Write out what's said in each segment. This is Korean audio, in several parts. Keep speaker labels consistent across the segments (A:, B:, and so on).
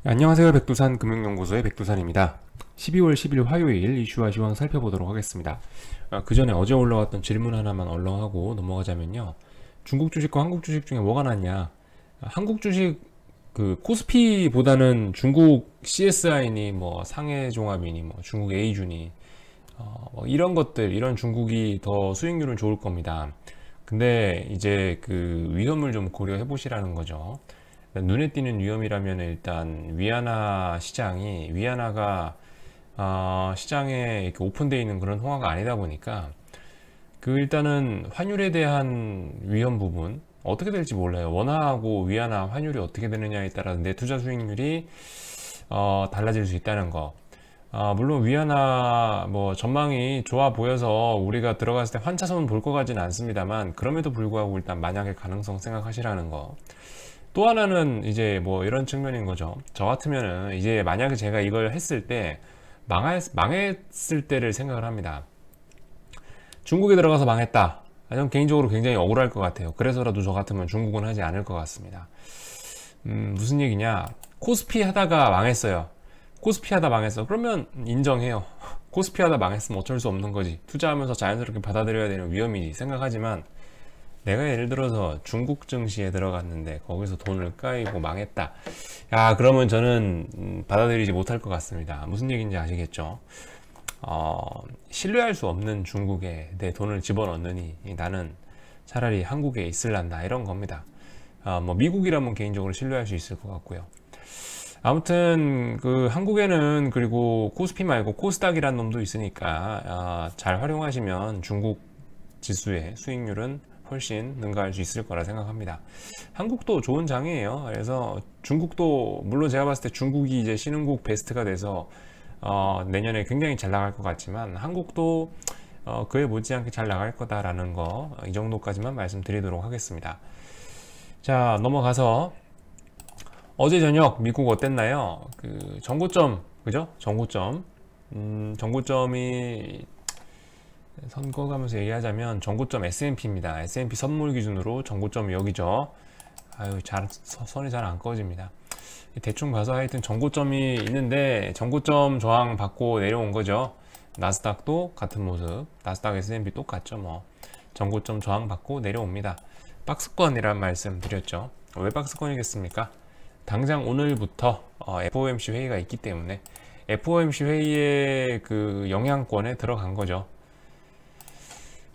A: 안녕하세요. 백두산 금융연구소의 백두산입니다. 12월 10일 화요일 이슈와 시황 살펴보도록 하겠습니다. 그 전에 어제 올라왔던 질문 하나만 얼렁하고 넘어가자면요. 중국 주식과 한국 주식 중에 뭐가 낫냐? 한국 주식 그 코스피보다는 중국 CSI니 뭐 상해종합이니 뭐 중국 A준이 뭐 이런 것들, 이런 중국이 더 수익률은 좋을 겁니다. 근데 이제 그 위험을 좀 고려해 보시라는 거죠. 눈에 띄는 위험이라면 일단 위안화 시장이 위안화가 시장에 이렇게 오픈되어 있는 그런 홍화가 아니다 보니까 그 일단은 환율에 대한 위험 부분 어떻게 될지 몰라요. 원화하고 위안화 환율이 어떻게 되느냐에 따라 내 투자 수익률이 달라질 수 있다는 거. 물론 위안화 뭐 전망이 좋아 보여서 우리가 들어갔을 때 환차손 볼 것 같지는 않습니다만 그럼에도 불구하고 일단 만약의 가능성 생각하시라는 거. 또 하나는 이제 뭐 이런 측면인 거죠. 저 같으면은 이제 만약에 제가 이걸 했을 때 망했을 때를 생각을 합니다. 중국에 들어가서 망했다. 저는 개인적으로 굉장히 억울할 것 같아요. 그래서라도 저 같으면 중국은 하지 않을 것 같습니다. 무슨 얘기냐? 코스피 하다가 망했어요. 코스피 하다 망했어. 그러면 인정해요. 코스피 하다 망했으면 어쩔 수 없는 거지. 투자하면서 자연스럽게 받아들여야 되는 위험이지 생각하지만 내가 예를 들어서 중국 증시에 들어갔는데 거기서 돈을 까이고 망했다. 야, 그러면 저는 받아들이지 못할 것 같습니다. 무슨 얘기인지 아시겠죠? 신뢰할 수 없는 중국에 내 돈을 집어넣느니 나는 차라리 한국에 있을란다 이런 겁니다. 뭐 미국이라면 개인적으로 신뢰할 수 있을 것 같고요. 아무튼 그 한국에는 그리고 코스피 말고 코스닥이라는 놈도 있으니까 잘 활용하시면 중국 지수의 수익률은 훨씬 능가할 수 있을 거라 생각합니다. 한국도 좋은 장이에요. 그래서 중국도 물론 제가 봤을 때 중국이 이제 신흥국 베스트가 돼서 내년에 굉장히 잘 나갈 것 같지만 한국도 그에 못지않게 잘 나갈 거다라는 거 이 정도까지만 말씀드리도록 하겠습니다. 자, 넘어가서 어제 저녁 미국 어땠나요? 그 정고점 그죠? 정고점이 선거 가면서 얘기하자면 정고점 S&P입니다. S&P 선물 기준으로 정고점이 여기죠. 아유, 선이 잘 안 꺼집니다. 대충 봐서 하여튼 정고점이 있는데 정고점 저항 받고 내려온 거죠. 나스닥도 같은 모습, 나스닥 S&P 똑같죠. 뭐 정고점 저항 받고 내려옵니다. 박스권이란 말씀 드렸죠. 왜 박스권이겠습니까? 당장 오늘부터 FOMC 회의가 있기 때문에 FOMC 회의의 그 영향권에 들어간 거죠.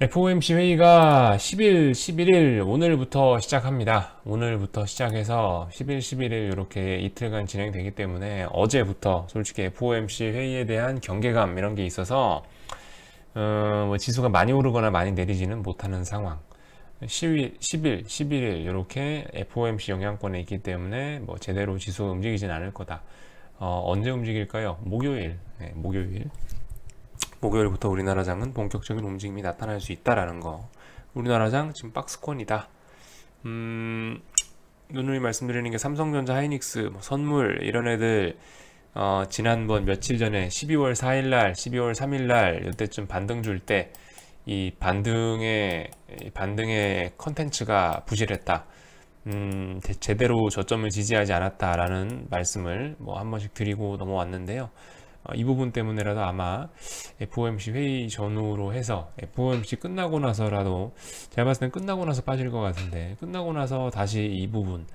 A: FOMC 회의가 10일, 11일 오늘부터 시작합니다. 오늘부터 시작해서 10일, 11일 이렇게 이틀간 진행되기 때문에 어제부터 솔직히 FOMC 회의에 대한 경계감 이런 게 있어서 뭐 지수가 많이 오르거나 많이 내리지는 못하는 상황. 10일, 10일, 11일 이렇게 FOMC 영향권에 있기 때문에 뭐 제대로 지수가 움직이진 않을 거다. 언제 움직일까요? 목요일. 네, 목요일부터 우리나라장은 본격적인 움직임이 나타날 수 있다라는 거. 우리나라장 지금 박스권이다. 누누이 말씀드리는 게 삼성전자, 하이닉스, 뭐 선물 이런 애들 지난번 며칠 전에 12월 4일날, 12월 3일날 이때쯤 반등 줄 때 이 반등의 컨텐츠가 부실했다. 제대로 저점을 지지하지 않았다라는 말씀을 뭐 한 번씩 드리고 넘어왔는데요. 이 부분 때문에라도 아마 FOMC 회의 전후로 해서 FOMC 끝나고 나서라도 제가 봤을 땐 끝나고 나서 빠질 것 같은데 끝나고 나서 다시 이 부분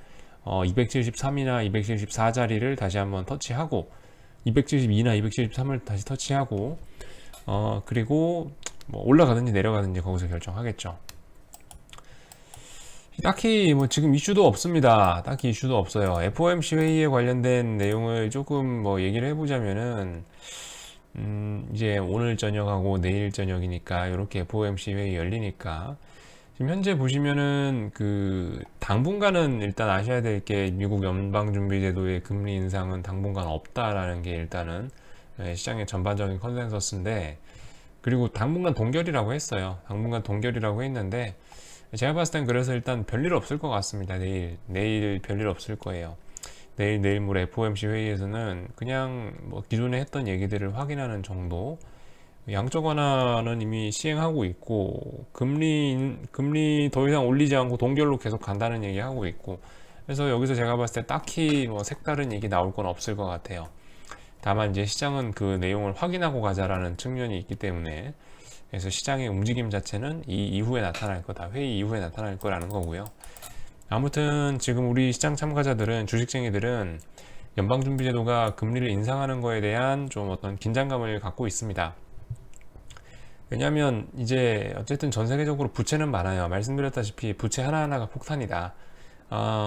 A: 273이나 274자리를 다시 한번 터치하고 272나 273을 다시 터치하고 그리고 뭐 올라가든지 내려가든지 거기서 결정하겠죠. 딱히 뭐 지금 이슈도 없습니다. 딱히 이슈도 없어요. FOMC 회의에 관련된 내용을 조금 뭐 얘기를 해보자면은 이제 오늘 저녁하고 내일 저녁이니까 이렇게 FOMC 회의 열리니까 지금 현재 보시면은 그 당분간은 일단 아셔야 될 게 미국 연방준비제도의 금리 인상은 당분간 없다라는 게 일단은 시장의 전반적인 컨센서스인데 그리고 당분간 동결이라고 했어요. 당분간 동결이라고 했는데 제가 봤을 땐 그래서 일단 별일 없을 것 같습니다. 내일 별일 없을 거예요. 내일 모레 FOMC 회의에서는 그냥 뭐 기존에 했던 얘기들을 확인하는 정도. 양적 완화는 이미 시행하고 있고 금리 더 이상 올리지 않고 동결로 계속 간다는 얘기 하고 있고 그래서 여기서 제가 봤을 때 딱히 뭐 색다른 얘기 나올 건 없을 것 같아요. 다만 이제 시장은 그 내용을 확인하고 가자라는 측면이 있기 때문에, 그래서 시장의 움직임 자체는 이 이후에 나타날 거다, 회의 이후에 나타날 거라는 거고요. 아무튼 지금 우리 시장 참가자들은, 주식쟁이들은 연방준비제도가 금리를 인상하는 거에 대한 좀 어떤 긴장감을 갖고 있습니다. 왜냐하면 이제 어쨌든 전 세계적으로 부채는 많아요. 말씀드렸다시피 부채 하나하나가 폭탄이다.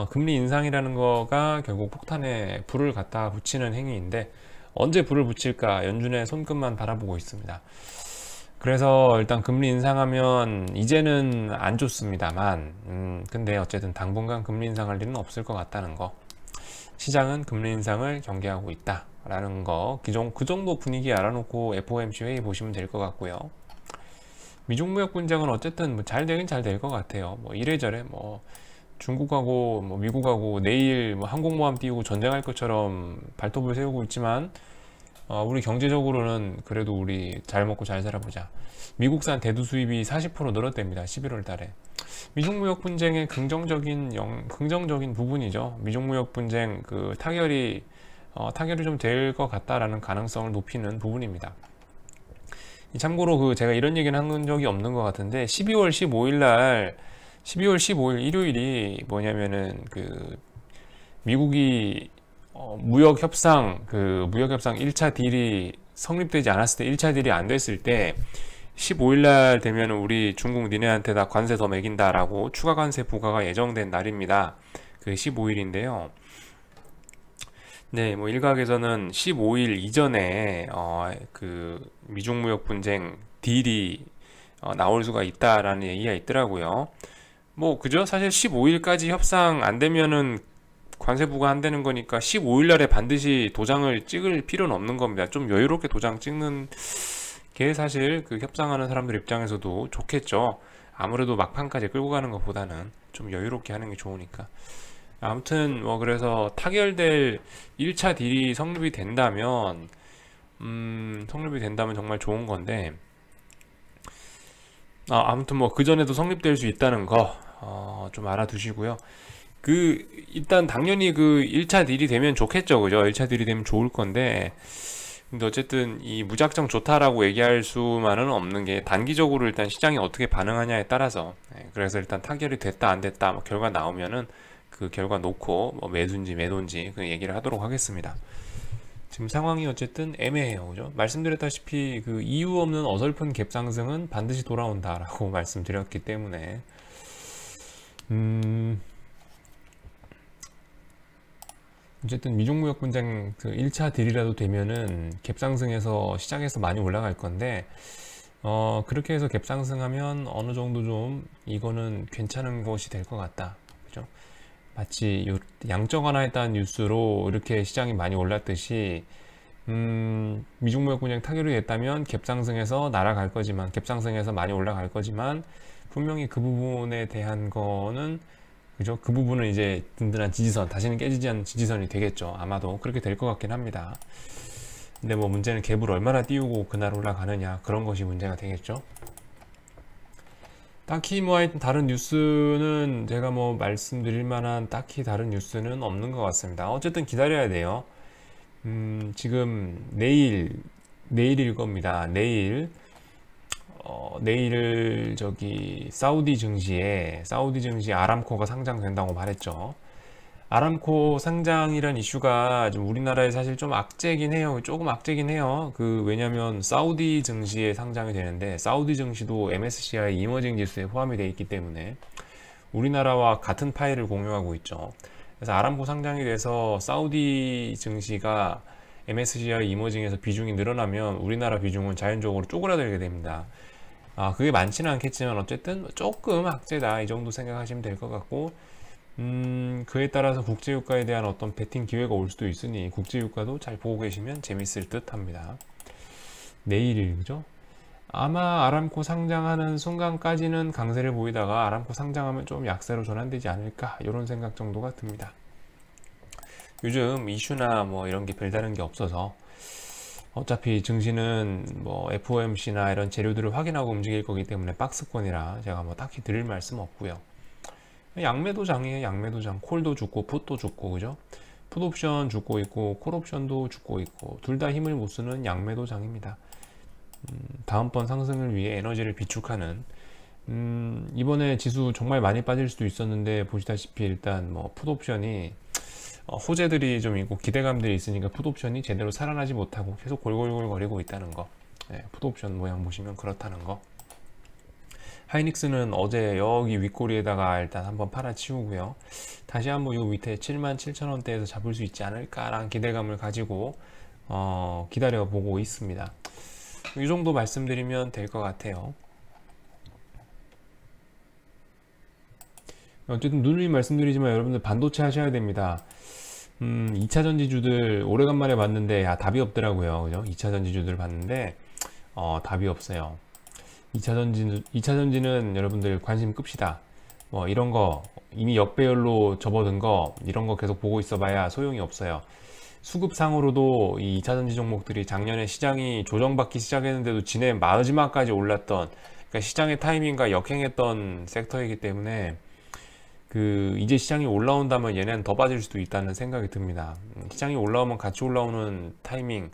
A: 금리 인상이라는 거가 결국 폭탄에 불을 갖다 붙이는 행위인데, 언제 불을 붙일까 연준의 손끝만 바라보고 있습니다. 그래서 일단 금리 인상하면 이제는 안 좋습니다만, 근데 어쨌든 당분간 금리 인상할 일은 없을 것 같다는 거, 시장은 금리 인상을 경계하고 있다 라는 거, 그 정도 분위기 알아놓고 FOMC 회의 보시면 될 것 같고요. 미중 무역 분쟁은 어쨌든 뭐 잘 되긴 잘 될 것 같아요. 뭐 이래저래 뭐 중국하고 뭐 미국하고 내일 뭐 항공모함 띄우고 전쟁할 것처럼 발톱을 세우고 있지만, 우리 경제적으로는 그래도 우리 잘 먹고 잘 살아보자. 미국산 대두 수입이 40% 늘었답니다. 11월 달에. 미중 무역 분쟁의 긍정적인 부분이죠. 미중 무역 분쟁 그 타결이 좀 될 것 같다라는 가능성을 높이는 부분입니다. 참고로 그 제가 이런 얘기는 한 적이 없는 것 같은데, 12월 15일 일요일이 뭐냐면은 그 미국이 무역협상 1차 딜이 성립되지 않았을 때, 1차 딜이 안 됐을 때 15일날 되면 우리 중국 니네한테 다 관세 더 매긴다 라고 추가 관세 부과가 예정된 날입니다. 그 15일인데요. 네, 뭐 일각에서는 15일 이전에 그 미중 무역 분쟁 딜이 나올 수가 있다라는 얘기가 있더라고요. 뭐 그죠? 사실 15일까지 협상 안 되면은 관세 부과 안 되는 거니까 15일 날에 반드시 도장을 찍을 필요는 없는 겁니다. 좀 여유롭게 도장 찍는 게 사실 그 협상하는 사람들 입장에서도 좋겠죠. 아무래도 막판까지 끌고 가는 것보다는 좀 여유롭게 하는 게 좋으니까. 아무튼 뭐 그래서 타결될 1차 딜이 성립이 된다면 정말 좋은 건데, 아무튼 뭐 그전에도 성립될 수 있다는 거 좀 알아두시고요. 일단 당연히 그 1차 딜이 되면 좋겠죠. 그죠? 1차 딜이 되면 좋을 건데, 근데 어쨌든 이 무작정 좋다라고 얘기할 수만은 없는 게, 단기적으로 일단 시장이 어떻게 반응하냐에 따라서, 그래서 일단 타결이 됐다 안 됐다 뭐 결과 나오면은 그 결과 놓고 뭐 매수인지 매도인지 그 얘기를 하도록 하겠습니다. 지금 상황이 어쨌든 애매해요. 그죠? 말씀드렸다시피 그 이유 없는 어설픈 갭 상승은 반드시 돌아온다라고 말씀드렸기 때문에, 어쨌든 미중 무역 분쟁 그 1차 딜이라도 되면은 갭 상승해서 시장에서 많이 올라갈 건데, 그렇게 해서 갭 상승하면 어느 정도 좀 이거는 괜찮은 것이 될 것 같다. 그죠? 마치 양적 완화했다는 뉴스로 이렇게 시장이 많이 올랐듯이, 미중 무역 분쟁 타결이 됐다면 갭 상승해서 날아갈 거지만, 갭 상승해서 많이 올라갈 거지만, 분명히 그 부분에 대한 거는, 그죠? 그 부분은 이제 든든한 지지선, 다시는 깨지지 않는 지지선이 되겠죠. 아마도 그렇게 될 것 같긴 합니다. 근데 뭐 문제는 갭을 얼마나 띄우고 그날 올라가느냐, 그런 것이 문제가 되겠죠. 딱히 뭐 하여튼 다른 뉴스는 제가 뭐 말씀드릴 만한 딱히 다른 뉴스는 없는 것 같습니다. 어쨌든 기다려야 돼요. 지금 내일일 겁니다. 내일 저기 사우디 증시에 아람코가 상장된다고 말했죠. 아람코 상장이란 이슈가 좀 우리나라에 사실 좀 악재긴 해요. 조금 악재긴 해요. 왜냐면 사우디 증시에 상장이 되는데, 사우디 증시도 MSCI 이머징 지수에 포함이 되어 있기 때문에 우리나라와 같은 파일을 공유하고 있죠. 그래서 아람코 상장이 돼서 사우디 증시가 MSCI 이머징에서 비중이 늘어나면 우리나라 비중은 자연적으로 쪼그라들게 됩니다. 그게 많지는 않겠지만 어쨌든 조금 악재다, 이 정도 생각하시면 될 것 같고, 그에 따라서 국제유가에 대한 어떤 베팅 기회가 올 수도 있으니 국제유가도 잘 보고 계시면 재밌을 듯 합니다. 내일, 그죠? 아마 아람코 상장하는 순간까지는 강세를 보이다가 아람코 상장하면 좀 약세로 전환되지 않을까, 이런 생각 정도가 듭니다. 요즘 이슈나 뭐 이런 게 별다른 게 없어서, 어차피 증시는 뭐 FOMC나 이런 재료들을 확인하고 움직일 거기 때문에 박스권이라 제가 뭐 딱히 드릴 말씀 없고요. 양매도장이에요. 양매도장. 콜도 죽고 풋도 죽고, 그죠? 풋옵션 죽고 있고 콜옵션도 죽고 있고 둘 다 힘을 못 쓰는 양매도장입니다. 다음번 상승을 위해 에너지를 비축하는, 이번에 지수 정말 많이 빠질 수도 있었는데 보시다시피 일단 뭐 풋옵션이 호재들이 좀 있고 기대감들이 있으니까 풋옵션이 제대로 살아나지 못하고 계속 골골골 거리고 있다는 거. 풋옵션 모양 보시면 그렇다는 거. 하이닉스는 어제 여기 윗꼬리에다가 일단 한번 팔아치우고요. 다시 한번 요 밑에 77,000원대에서 잡을 수 있지 않을까라는 기대감을 가지고 기다려 보고 있습니다. 이 정도 말씀드리면 될 것 같아요. 어쨌든 누누이 말씀드리지만 여러분들 반도체 하셔야 됩니다. 2차 전지주들 오래간만에 봤는데 답이 없더라고요. 그죠? 2차 전지주들 봤는데 답이 없어요. 2차 전지는 여러분들 관심 끕시다. 뭐 이런 거 이미 역배열로 접어든 거 이런 거 계속 보고 있어 봐야 소용이 없어요. 수급상으로도 이 2차 전지 종목들이 작년에 시장이 조정받기 시작했는데도 지내 마지막까지 올랐던, 그러니까 시장의 타이밍과 역행했던 섹터이기 때문에 이제 시장이 올라온다면 얘네는 더 빠질 수도 있다는 생각이 듭니다. 시장이 올라오면 같이 올라오는 타이밍,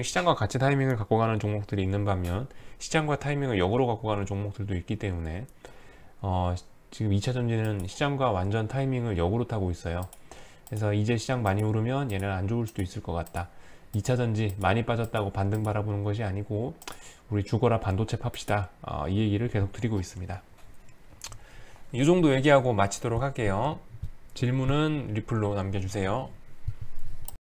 A: 시장과 같이 타이밍을 갖고 가는 종목들이 있는 반면 시장과 타이밍을 역으로 갖고 가는 종목들도 있기 때문에 지금 2차 전지는 시장과 완전 타이밍을 역으로 타고 있어요. 그래서 이제 시장 많이 오르면 얘는 안 좋을 수도 있을 것 같다. 2차 전지 많이 빠졌다고 반등 바라보는 것이 아니고 우리 죽어라 반도체 팝시다. 이 얘기를 계속 드리고 있습니다. 이 정도 얘기하고 마치도록 할게요. 질문은 리플로 남겨주세요.